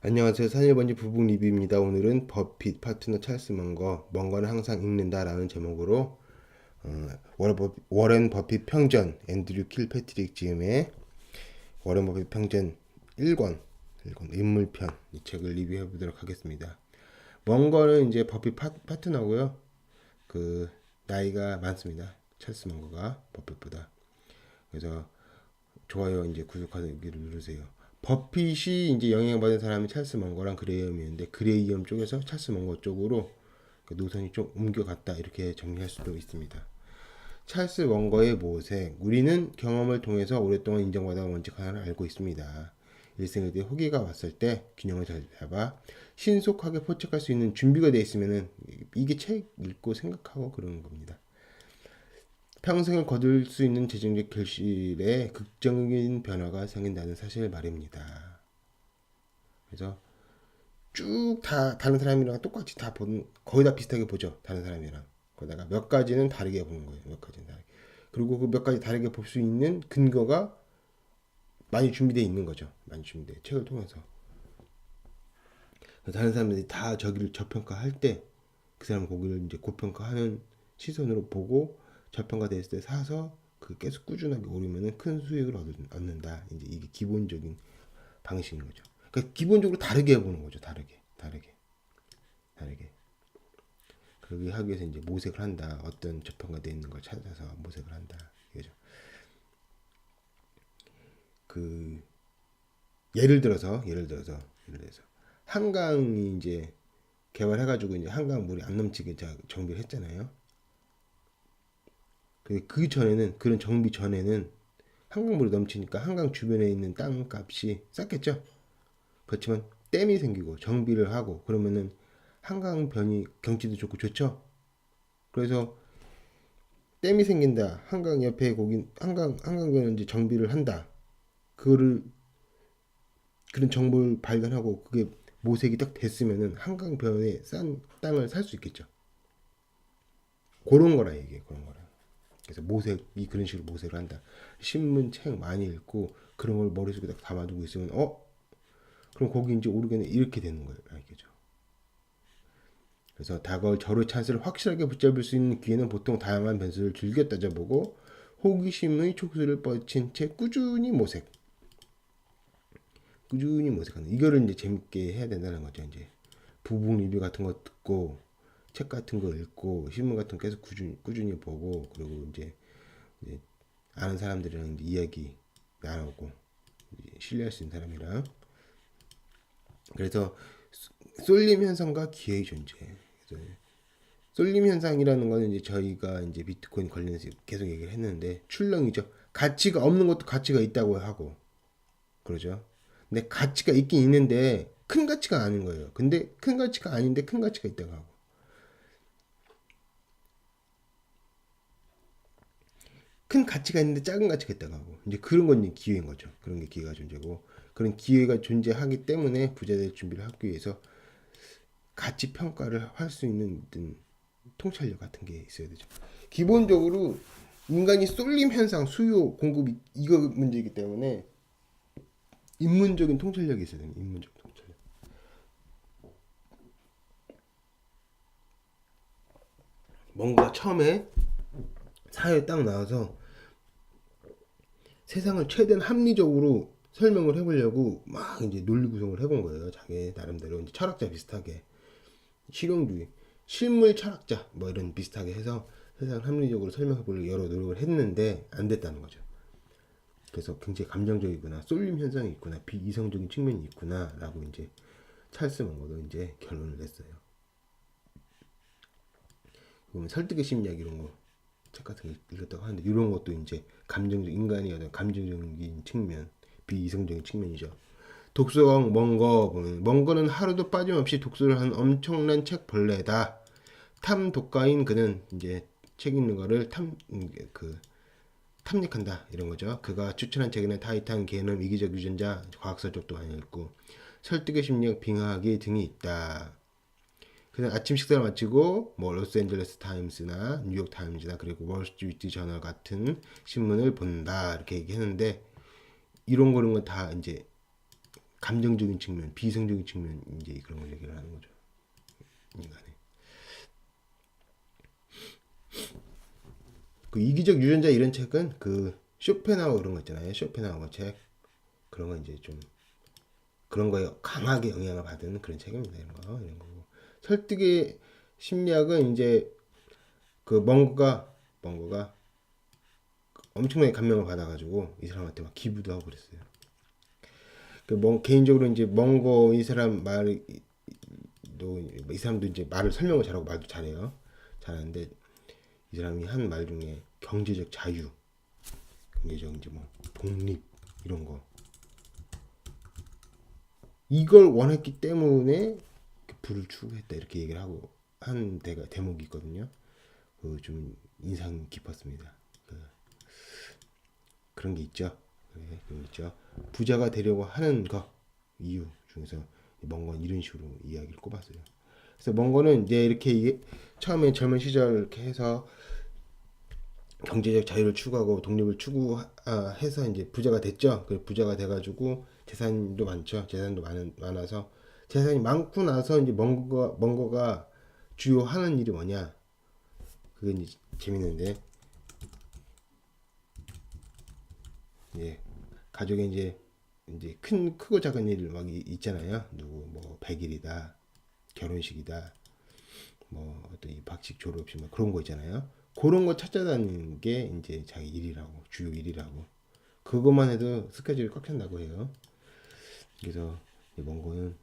안녕하세요. 산일번지 부북 리뷰입니다. 오늘은 버핏 파트너 찰스 먼거는 항상 읽는다 라는 제목으로 워렌 버핏 평전 앤드류 킬패트릭 지음의 워렌 버핏 평전 1권 인물편 이 책을 리뷰해 보도록 하겠습니다. 먼거는 이제 버핏 파트너고요. 그 나이가 많습니다. 찰스 먼거가 버핏보다. 그래서 좋아요 이제 구독하기를 누르세요. 버핏이 이제 영향받은 사람이 찰스 먼거랑 그레이엄이었는데 그레이엄 쪽에서 찰스 먼거 쪽으로 그 노선이 좀 옮겨갔다 이렇게 정리할 수도 있습니다. 찰스 먼거의 모색. 우리는 경험을 통해서 오랫동안 인정받아 원칙 하나를 알고 있습니다. 일생에 호기가 왔을 때 균형을 잘 잡아 신속하게 포착할 수 있는 준비가 되어 있으면은 이게 책 읽고 생각하고 그러는 겁니다. 평생을 거둘 수 있는 재정적 결실에 극적인 변화가 생긴다는 사실 말입니다. 그래서 쭉 다 다른 사람이랑 똑같이 다 보는 거의 다 비슷하게 보죠. 다른 사람이랑. 거기다가 몇 가지는 다르게 보는 거예요. 몇 가지는 다르게. 그리고 그 몇 가지 다르게 볼 수 있는 근거가 많이 준비되어 있는 거죠. 많이 준비돼. 책을 통해서. 다른 사람들이 다 저기를 저평가할 때 그 사람 거기를 이제 고평가하는 시선으로 보고 저평가됐을 때 사서 그 계속 꾸준하게 오르면은 큰 수익을 얻는다. 이제 이게 기본적인 방식인 거죠. 그러니까 기본적으로 다르게 보는 거죠. 다르게. 그러게 하기 위해서 이제 모색을 한다. 어떤 저평가되어 있는 걸 찾아서 모색을 한다. 이거죠. 그 예를 들어서 한강이 이제 개발해가지고 이제 한강 물이 안 넘치게 정비를 했잖아요. 그 전에는 그런 정비 전에는 한강물이 넘치니까 한강 주변에 있는 땅값이 쌌겠죠. 그렇지만 댐이 생기고 정비를 하고 그러면은 한강변이 경치도 좋고 좋죠. 그래서 댐이 생긴다. 한강 옆에 거기 한강변을 이제 정비를 한다. 그거를 그런 정보를 발견하고 그게 모색이 딱 됐으면은 한강변에 싼 땅을 살 수 있겠죠. 그런 거라 이게 그런 거라. 그래서 모색이 그런 식으로 모색을 한다. 신문 책 많이 읽고 그런 걸 머릿속에 딱 담아두고 있으면 그럼 거기 이제 오르겠네 이렇게 되는 거예요. 알겠죠? 그래서 다가올 절호 찬스를 확실하게 붙잡을 수 있는 기회는 보통 다양한 변수를 즐겨 따져보고 호기심의 촉수를 뻗친 채 꾸준히 모색하는 이거를 이제 재밌게 해야 된다는 거죠. 이제 부북 리뷰 같은 거 듣고 책 같은 거 읽고 신문 같은 거 계속 꾸준히 보고 그리고 이제 아는 사람들이랑 이제 이야기 나누고 신뢰할 수 있는 사람이랑 그래서 쏠림 현상과 기회의 존재. 그래서 쏠림 현상이라는 거는 이제 저희가 이제 비트코인 관련해서 계속 얘기를 했는데 출렁이죠. 가치가 없는 것도 가치가 있다고 하고 그러죠. 근데 가치가 있긴 있는데 큰 가치가 아닌 거예요. 근데 큰 가치가 아닌데 큰 가치가 있다고 하고 큰 가치가 있는데 작은 가치가 있다고 하고 이제 그런 건 이제 기회인 거죠. 그런 게 기회가 존재고 그런 기회가 존재하기 때문에 부자 될 준비를 하기 위해서 가치 평가를 할 수 있는 통찰력 같은 게 있어야 되죠. 기본적으로 인간이 쏠림 현상, 수요, 공급 이거 문제이기 때문에 인문적인 통찰력이 있어야 돼요. 인문적 통찰력. 뭔가 처음에 사회에 딱 나와서 세상을 최대한 합리적으로 설명을 해보려고 막 이제 논리 구성을 해본 거예요. 자기 나름대로 이제 철학자 비슷하게 실용주의, 실물 철학자 뭐 이런 비슷하게 해서 세상을 합리적으로 설명해보려고 여러 노력을 했는데 안 됐다는 거죠. 그래서 굉장히 감정적이구나, 쏠림 현상이 있구나, 비이성적인 측면이 있구나라고 이제 찰스 먼거도 이제 결론을 냈어요. 보면 설득의 심리학 이런 거 책 같은 거 읽었다고 하는데 이런 것도 이제 감정적 인간의 어떤 감정적인 측면, 비이성적인 측면이죠. 독서왕 먼거 보면 먼거는 하루도 빠짐없이 독서를 하는 엄청난 책 벌레다. 탐 독가인 그는 이제 책 읽는 거를 탐닉한다 이런 거죠. 그가 추천한 책에는 타이탄, 개념, 이기적 유전자, 과학서 쪽도 많이 읽고 설득의 심리학, 빙하기 등이 있다. 그냥 아침 식사를 마치고 뭐 로스앤젤레스 타임스나 뉴욕 타임즈나 그리고 월스트리트 저널 같은 신문을 본다 이렇게 얘기했는데 이런 거는 다 이제 감정적인 측면, 비성적인 측면 이제 그런 걸 얘기를 하는 거죠. 인간의. 그 이기적 유전자 이런 책은 그 쇼펜하우어 그런 거 있잖아요. 쇼펜하우어 책 그런 거 이제 좀 그런 거에 강하게 영향을 받은 그런 책입니다. 이런 거고 설득의 심리학은 이제 그 멍거가 엄청나게 감명을 받아가지고 이 사람한테 막 기부도 하고 그랬어요. 개인적으로 이제 멍거 이 사람 말이 이 사람도 이제 말을 설명을 잘하고 말도 잘해요. 잘하는데 이 사람이 한 말 중에 경제적 자유, 경제적 이제 뭐 독립 이런 거 이걸 원했기 때문에 부를 추구했다 이렇게 얘기를 하고 한 대목이 있거든요. 좀 인상 깊었습니다. 그런 게 있죠. 네, 그런 게 있죠. 부자가 되려고 하는 거 이유 중에서 멍건 이런 식으로 이야기를 꼽았어요. 그래서 멍건은 이제 이렇게 처음에 젊은 시절 이렇게 해서 경제적 자유를 추구하고 독립을 추구해서 이제 부자가 됐죠. 그 부자가 돼가지고 재산도 많죠. 재산도 많아서 재산이 많고 나서 이제 멍거가 주요 하는 일이 뭐냐? 그게 이제 재밌는데, 예, 가족에 이제 크고 작은 일 막 있잖아요. 누구 뭐 100일이다, 결혼식이다, 뭐 어떤 이 박식 졸업식 뭐 그런 거 있잖아요. 그런 거 찾아다니는 게 이제 자기 일이라고 주요 일이라고. 그것만 해도 스케줄이 꽉 찬다고 해요. 그래서 멍거는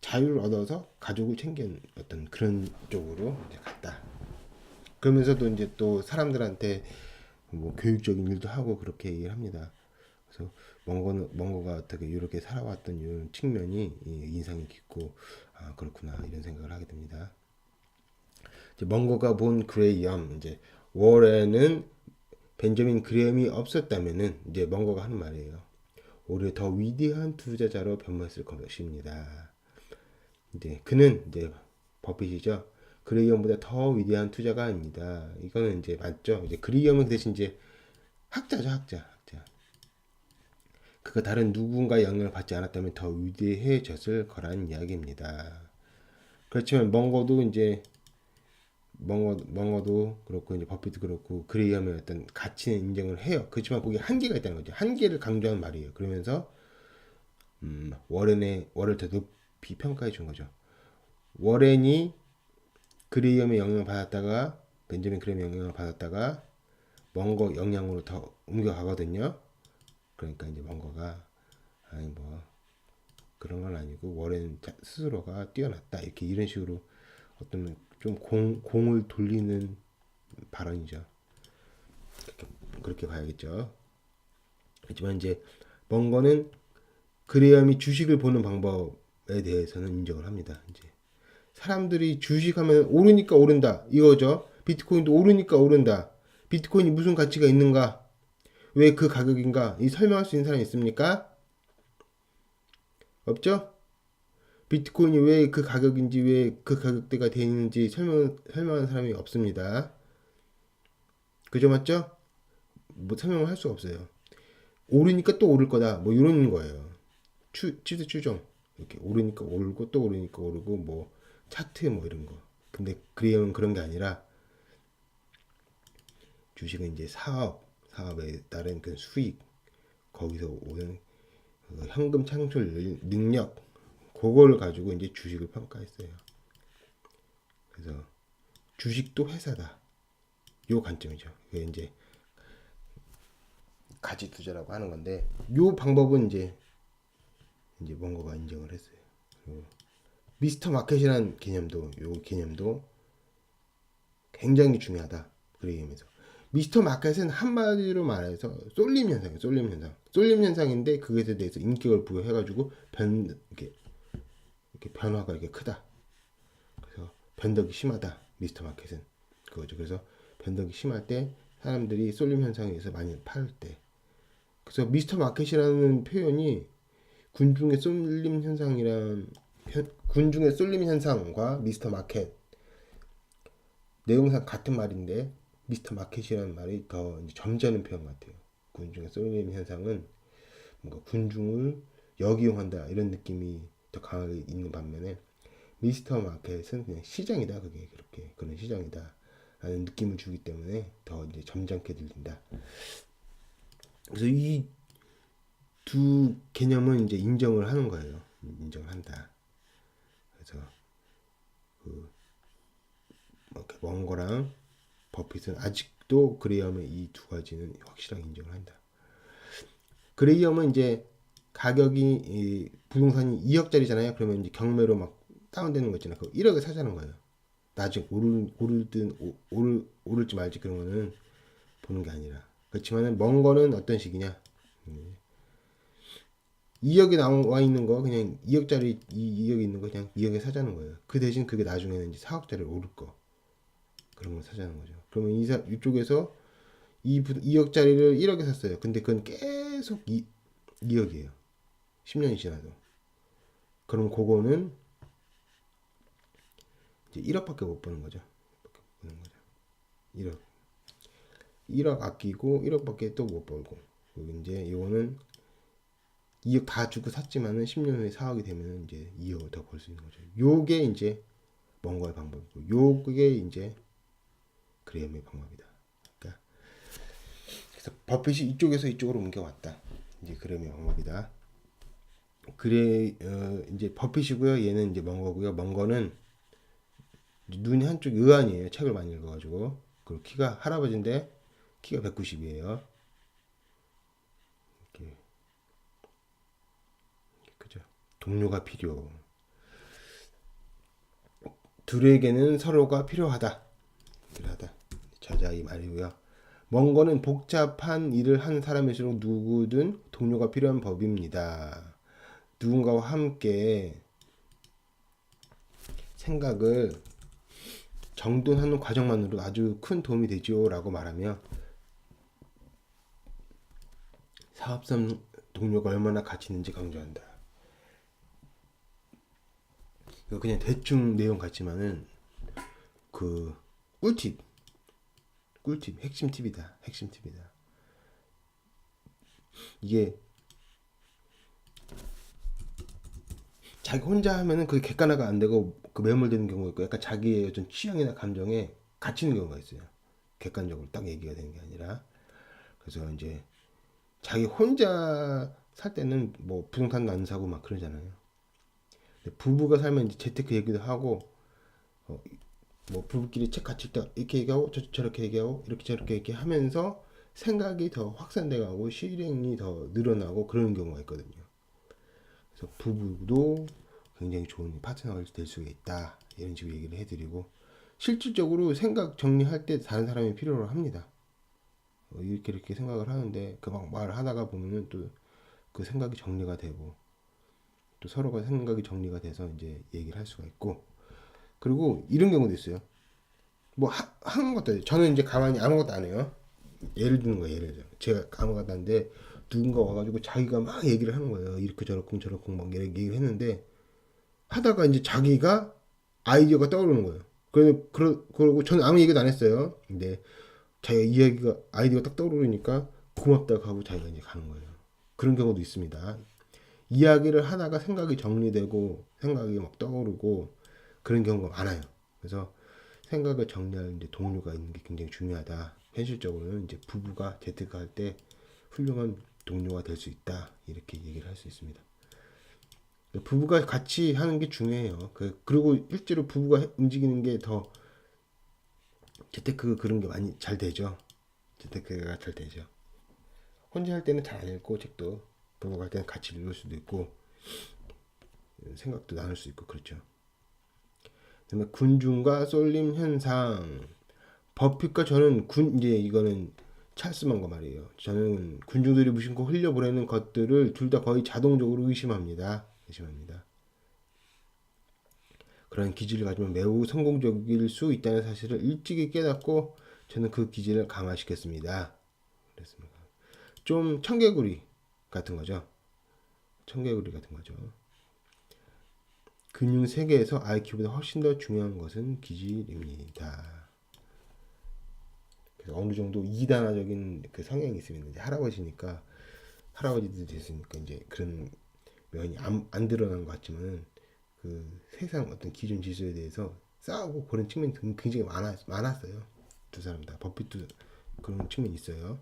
자유를 얻어서 가족을 챙긴 어떤 그런 쪽으로 이제 갔다. 그러면서도 이제 또 사람들한테 뭐 교육적인 일도 하고 그렇게 얘기를 합니다. 그래서 멍거가 어떻게 이렇게 살아왔던 이런 측면이 인상이 깊고 아 그렇구나 이런 생각을 하게 됩니다. 이제 멍거가 본 그레이엄 이제 월에는 벤저민 그레이엄이 없었다면은 이제 멍거가 하는 말이에요. 오히려 더 위대한 투자자로 변모했을 것입니다. 이제 그는 이제 버핏이죠. 그레이엄보다 더 위대한 투자가 아닙니다. 이거는 이제 맞죠. 이제 그레이엄은 대신 이제 학자죠, 학자. 그가 다른 누군가 영향을 받지 않았다면 더 위대해졌을 거란 이야기입니다. 그렇지만 멍어도 그렇고 이제 버핏도 그렇고 그레이엄의 어떤 가치는 인정을 해요. 그렇지만 거기에 한계가 있다는 거죠. 한계를 강조하는 말이에요. 그러면서 월을 더 높이 평가해 준 거죠. 워렌이 그레이엄의 영향을 받았다가 벤저민 그레이엄의 영향을 받았다가 멍거 영향으로 더 옮겨가거든요. 그러니까 이제 멍거가 아니 뭐 그런 건 아니고 워렌 스스로가 뛰어났다 이렇게 이런 식으로 어떤 좀 공을 돌리는 발언이죠. 그렇게 봐야겠죠. 하지만 이제 멍거는 그레이엄이 주식을 보는 방법에 대해서는 인정을 합니다. 이제 사람들이 주식하면 오르니까 오른다 이거죠. 비트코인도 오르니까 오른다. 비트코인이 무슨 가치가 있는가? 왜 그 가격인가? 이 설명할 수 있는 사람이 있습니까? 없죠? 비트코인이 왜 그 가격인지 왜 그 가격대가 되어 있는지 설명하는 사람이 없습니다. 그죠 맞죠? 뭐 설명을 할 수가 없어요. 오르니까 또 오를 거다. 뭐 이런 거예요. 취득 추정. 이렇게 오르니까 오르고 또 오르니까 오르고 뭐 차트 뭐 이런 거. 근데 그레이엄은 그런 게 아니라 주식은 이제 사업에 따른 그 수익 거기서 오는 그 현금 창출 능력 그걸 가지고 이제 주식을 평가했어요. 그래서 주식도 회사다. 요 관점이죠. 그게 이제 가치 투자라고 하는 건데 요 방법은 이제 뭔가가 인정을 했어요. 미스터 마켓이라는 개념도 굉장히 중요하다. 그레이엄에서 미스터 마켓은 한마디로 말해서 쏠림 현상이에요. 쏠림 현상인데 그것에 대해서 인격을 부여해가지고 이렇게 변화가 이렇게 크다. 그래서 변덕이 심하다. 미스터 마켓은 그거죠. 그래서 변덕이 심할 때 사람들이 쏠림 현상에 의해서 많이 팔 때. 그래서 미스터 마켓이라는 표현이 군중의 쏠림 현상과 미스터 마켓 내용상 같은 말인데 미스터 마켓이라는 말이 더 점잖은 표현 같아요. 군중의 쏠림 현상은 뭔가 군중을 역이용한다 이런 느낌이 더 강하게 있는 반면에 미스터 마켓은 그냥 시장이다, 그게 그렇게 그런 시장이다 라는 느낌을 주기 때문에 더 이제 점잖게 들린다. 그래서 이 두 개념은 이제 인정을 하는 거예요. 인정을 한다. 그래서 그 원거랑 버핏은 아직도 그레이엄의 이 두 가지는 확실하게 인정을 한다. 그레이엄은 이제 가격이 부동산이 2억짜리잖아요. 그러면 이제 경매로 막 다운되는 거 있잖아요. 그 1억에 사자는 거예요. 나중에 오를지 말지 그런 거는 보는 게 아니라. 그렇지만은 먼 거는 어떤 식이냐? 2억이 나와 있는 거 그냥 2억짜리 2억이 있는 거 그냥 2억에 사자는 거예요. 그 대신 그게 나중에는 이제 4억짜리 오를 거 그런 걸 사자는 거죠. 그러면 이쪽에서 2억짜리를 1억에 샀어요. 근데 그건 계속 2억이에요. 10년이 지나도. 그럼 그거는 이제 1억밖에 못 버는 거죠. 1억. 1억 아끼고 1억밖에 또 못 벌고. 그리고 이제 이거는 2억 다 주고 샀지만은 10년 후에 4억이 되면 이제 2억을 더 벌 수 있는 거죠. 요게 이제 뭔가의 방법이고, 요게 이제 그레이엄의 방법이다. 그러니까 그래서 버핏이 이쪽에서 이쪽으로 옮겨왔다. 이제 그레이엄의 방법이다. 이제 버핏이고요. 얘는 이제 먼 거고요. 먼 거는 눈이 한쪽 의안이에요. 책을 많이 읽어가지고. 그리고 키가 할아버지인데 키가 190이에요. 이렇게 그죠? 동료가 필요. 둘에게는 서로가 필요하다. 저자의 말이고요. 먼 거는 복잡한 일을 한 사람일수록 누구든 동료가 필요한 법입니다. 누군가와 함께 생각을 정돈하는 과정만으로 아주 큰 도움이 되죠 라고 말하며 사업성 동료가 얼마나 가치 있는지 강조한다. 이거 그냥 대충 내용 같지만은 그 꿀팁 핵심 팁이다. 핵심 팁이다. 이게 자기 혼자 하면은 그게 객관화가 안 되고 그 매몰되는 경우가 있고 약간 자기의 어떤 취향이나 감정에 갇히는 경우가 있어요. 객관적으로 딱 얘기가 되는 게 아니라. 그래서 이제 자기 혼자 살 때는 뭐 부동산도 안 사고 막 그러잖아요. 부부가 살면 이제 재테크 얘기도 하고 뭐 부부끼리 책 같이 읽다 이렇게 얘기하고 저렇게 얘기하고 이렇게 저렇게 얘기 하면서 생각이 더 확산돼 가고 실행이 더 늘어나고 그런 경우가 있거든요. 그래서 부부도 굉장히 좋은 파트너가 될 수 있다 이런 식으로 얘기를 해드리고 실질적으로 생각 정리할 때 다른 사람이 필요로 합니다. 이렇게 생각을 하는데 그 막 말을 하다가 보면은 또 그 생각이 정리가 되고 또 서로가 생각이 정리가 돼서 이제 얘기를 할 수가 있고 그리고 이런 경우도 있어요. 뭐 한 것도 저는 이제 가만히 아무것도 안 해요. 예를 드는 거예요. 예를 들어 제가 아무것도 안 하는데 누군가 와가지고 자기가 막 얘기를 하는 거예요. 이렇게 저렇고 막 얘기를 했는데 하다가 이제 자기가 아이디어가 떠오르는 거예요. 그러고 저는 아무 얘기도 안 했어요. 근데 자기가 이야기가 아이디어가 딱 떠오르니까 고맙다고 하고 자기가 이제 가는 거예요. 그런 경우도 있습니다. 이야기를 하다가 생각이 정리되고 생각이 막 떠오르고 그런 경우가 많아요. 그래서 생각을 정리할 이제 동료가 있는 게 굉장히 중요하다. 현실적으로는 이제 부부가 재테크할 때 훌륭한 동료가 될 수 있다. 이렇게 얘기를 할 수 있습니다. 부부가 같이 하는 게 중요해요. 그리고 실제로 부부가 움직이는 게 더 재테크 그런 게 많이 잘 되죠. 재테크가 잘 되죠. 혼자 할 때는 잘 안 읽고 책도 부부가 할 때는 같이 읽을 수도 있고 생각도 나눌 수 있고 그렇죠. 그다음에 군중과 쏠림 현상. 버핏과 저는 이제 이거는 찰스만 거 말이에요. 저는 군중들이 무심코 흘려보내는 것들을 둘 다 거의 자동적으로 의심합니다. 그런 기질을 가지면 매우 성공적일 수 있다는 사실을 일찍이 깨닫고 저는 그 기질을 강화시켰습니다. 그랬습니다. 좀 청개구리 같은 거죠. 근육 세계에서 IQ보다 훨씬 더 중요한 것은 기질입니다. 그래서 어느 정도 이단화적인 그 성향이 있습니다. 이제 할아버지니까 할아버지들이 됐으니까 이제 그런 면이 안 드러난 것 같지만 그 세상 어떤 기존 질서에 대해서 싸우고 그런 측면이 굉장히 많았어요. 두 사람 다. 버핏도 그런 측면이 있어요.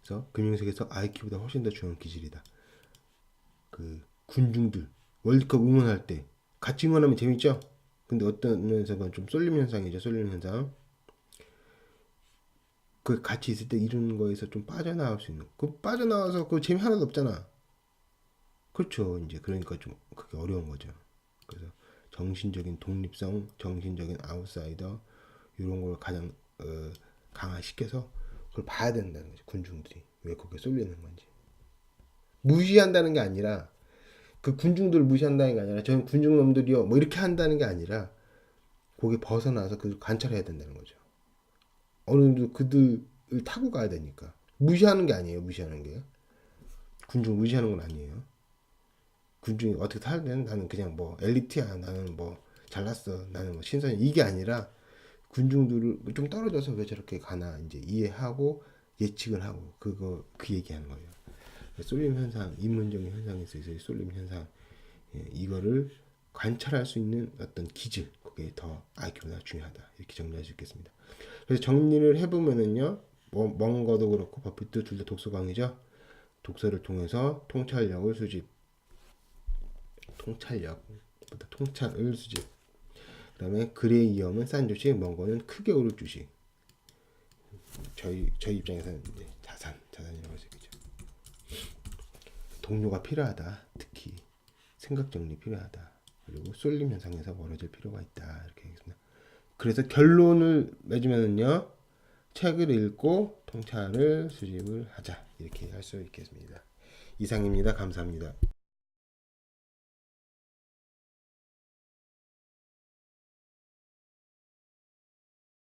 그래서 금융색에서 IQ보다 훨씬 더 중요한 기질이다. 그 군중들 월드컵 응원할 때 같이 응원하면 재밌죠? 근데 어떤 면에서는 좀 쏠림 현상이죠. 쏠림 현상. 그 같이 있을 때 이런 거에서 좀 빠져나올 수 있는. 그 빠져나와서 그 재미 하나도 없잖아. 그렇죠. 이제 그러니까 좀 그게 어려운 거죠. 그래서 정신적인 독립성, 정신적인 아웃사이더 이런 걸 가장 강화시켜서 그걸 봐야 된다는 거죠. 군중들이 왜 거기에 쏠리는 건지. 무시한다는 게 아니라 그 군중들을 무시한다는 게 아니라 저는 군중놈들이요 뭐 이렇게 한다는 게 아니라 거기 벗어나서 그걸 관찰해야 된다는 거죠. 어느 정도 그들을 타고 가야 되니까 무시하는 게 아니에요. 무시하는 게 군중 무시하는 건 아니에요. 군중이 어떻게 살든 나는 그냥 뭐 엘리트야 나는 뭐 잘났어 나는 뭐 신선해 이게 아니라 군중들을 좀 떨어져서 왜 저렇게 가나 이제 이해하고 예측을 하고 그 얘기하는 거예요. 쏠림 현상, 인문적인 현상에 있어서 쏠림 현상 이거를 관찰할 수 있는 어떤 기질 그게 더 IQ보다 중요하다 이렇게 정리할 수 있겠습니다. 그래서 정리를 해보면은요 멍거도 그렇고 버핏도 둘 다 독서광이죠. 독서를 통해서 통찰력을 수집 통찰을 수집 그 다음에 글의 위험은 싼 주식 멍거는 크게 오를 주식 저희 입장에서는 이제 자산이라고 할 수 있겠죠. 동료가 필요하다. 특히 생각 정리 필요하다. 그리고 쏠림 현상에서 멀어질 필요가 있다. 이렇게 하겠습니다. 그래서 결론을 맺으면은요. 책을 읽고 통찰을 수집을 하자. 이렇게 할 수 있겠습니다. 이상입니다. 감사합니다.